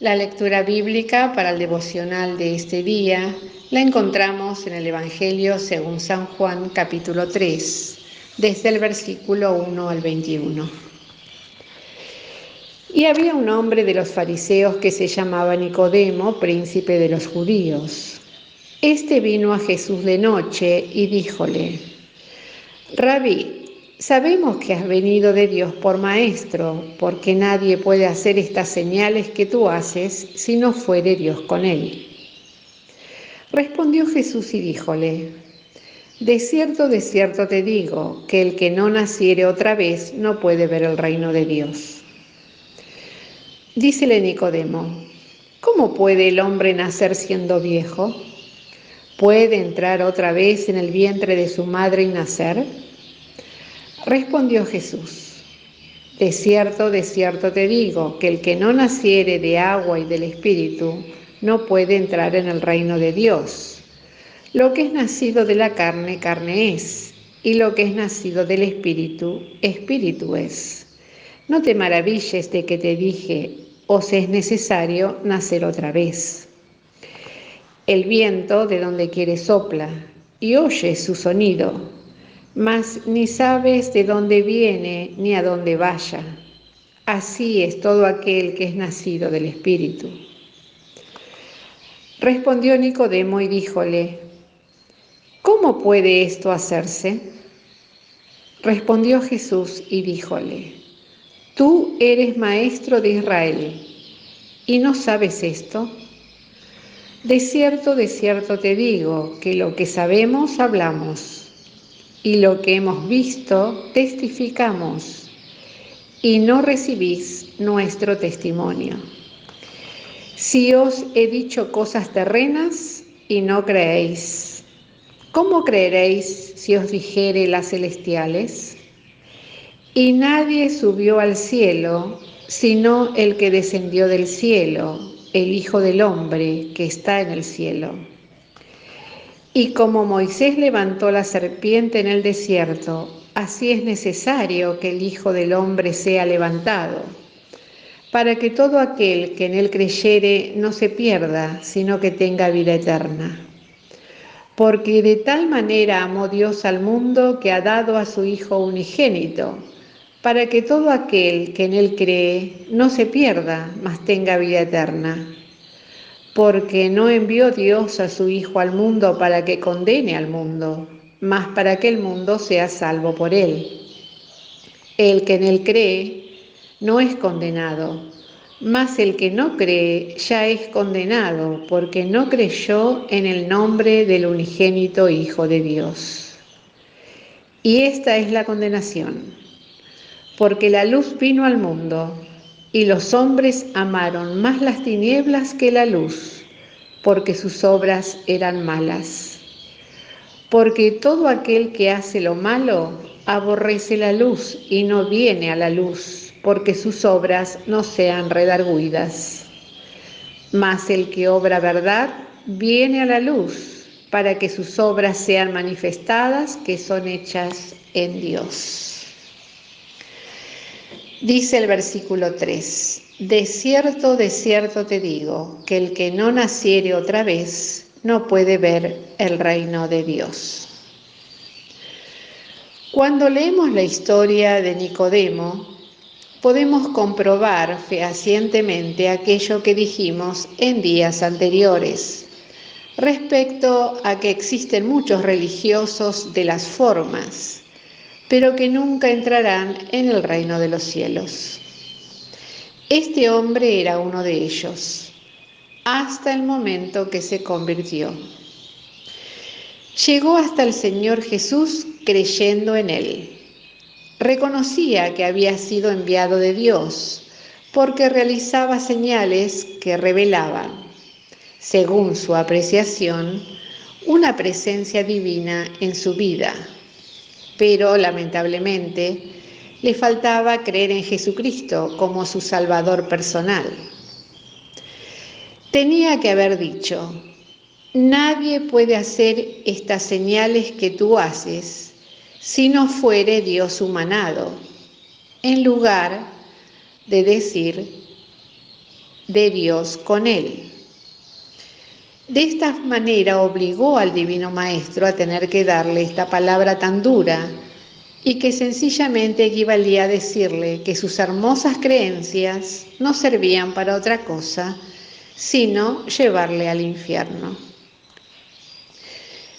La lectura bíblica para el devocional de este día la encontramos en el Evangelio según San Juan, capítulo 3, desde el versículo 1 al 21. Y había un hombre de los fariseos que se llamaba Nicodemo, príncipe de los judíos. Este vino a Jesús de noche y díjole: Rabí, sabemos que has venido de Dios por maestro, porque nadie puede hacer estas señales que tú haces si no fuere Dios con él. Respondió Jesús y díjole: de cierto te digo, que el que no naciere otra vez no puede ver el reino de Dios. Dícele Nicodemo: ¿cómo puede el hombre nacer siendo viejo? ¿Puede entrar otra vez en el vientre de su madre y nacer? Respondió Jesús: de cierto te digo, que el que no naciere de agua y del Espíritu no puede entrar en el reino de Dios. Lo que es nacido de la carne, carne es, y lo que es nacido del Espíritu, Espíritu es. No te maravilles de que te dije: os es necesario nacer otra vez. El viento de donde quiere sopla, y oyes su sonido, mas ni sabes de dónde viene ni a dónde vaya. Así es todo aquel que es nacido del Espíritu. Respondió Nicodemo y díjole: ¿cómo puede esto hacerse? Respondió Jesús y díjole: tú eres maestro de Israel, ¿y no sabes esto? De cierto te digo, que lo que sabemos hablamos, y lo que hemos visto testificamos, y no recibís nuestro testimonio. Si os he dicho cosas terrenas y no creéis, ¿cómo creeréis si os dijere las celestiales? Y nadie subió al cielo, sino el que descendió del cielo, el Hijo del Hombre que está en el cielo. Y como Moisés levantó la serpiente en el desierto, así es necesario que el Hijo del Hombre sea levantado, para que todo aquel que en él creyere no se pierda, sino que tenga vida eterna. Porque de tal manera amó Dios al mundo que ha dado a su Hijo unigénito, para que todo aquel que en él cree no se pierda, mas tenga vida eterna. Porque no envió Dios a su Hijo al mundo para que condene al mundo, mas para que el mundo sea salvo por él. El que en él cree no es condenado, mas el que no cree ya es condenado, porque no creyó en el nombre del unigénito Hijo de Dios. Y esta es la condenación, porque la luz vino al mundo, y los hombres amaron más las tinieblas que la luz, porque sus obras eran malas. Porque todo aquel que hace lo malo aborrece la luz y no viene a la luz, porque sus obras no sean redargüidas. Mas el que obra verdad viene a la luz, para que sus obras sean manifestadas, que son hechas en Dios. Dice el versículo 3: de cierto te digo, que el que no naciere otra vez no puede ver el reino de Dios. Cuando leemos la historia de Nicodemo, podemos comprobar fehacientemente aquello que dijimos en días anteriores, respecto a que existen muchos religiosos de las formas, pero que nunca entrarán en el reino de los cielos. Este hombre era uno de ellos, hasta el momento que se convirtió. Llegó hasta el Señor Jesús creyendo en Él. Reconocía que había sido enviado de Dios, porque realizaba señales que revelaban, según su apreciación, una presencia divina en su vida. Pero, lamentablemente, le faltaba creer en Jesucristo como su Salvador personal. Tenía que haber dicho: nadie puede hacer estas señales que tú haces si no fuere Dios humanado, en lugar de decir: de Dios con él. De esta manera obligó al Divino Maestro a tener que darle esta palabra tan dura y que sencillamente equivalía a decirle que sus hermosas creencias no servían para otra cosa, sino llevarle al infierno.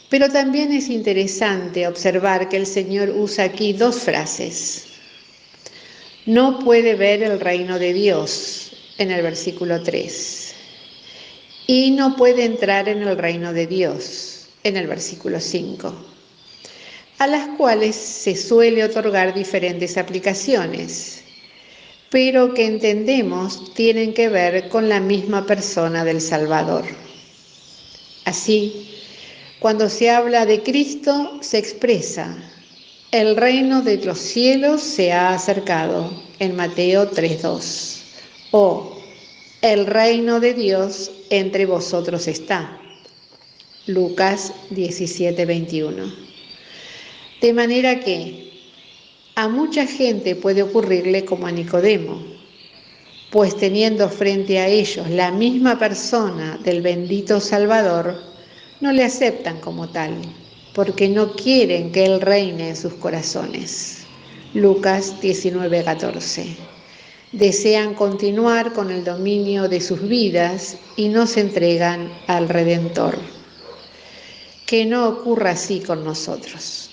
Pero también es interesante observar que el Señor usa aquí dos frases. No puede ver el reino de Dios, en el versículo 3, y no puede entrar en el reino de Dios, en el versículo 5, a las cuales se suele otorgar diferentes aplicaciones, pero que entendemos tienen que ver con la misma persona del Salvador. Así, cuando se habla de Cristo, se expresa: el reino de los cielos se ha acercado, en Mateo 3:2, o el reino de Dios entre vosotros está, Lucas 17:21. De manera que a mucha gente puede ocurrirle como a Nicodemo, pues teniendo frente a ellos la misma persona del bendito Salvador, no le aceptan como tal, porque no quieren que Él reine en sus corazones. Lucas 19:14. Desean continuar con el dominio de sus vidas y no se entregan al Redentor. Que no ocurra así con nosotros.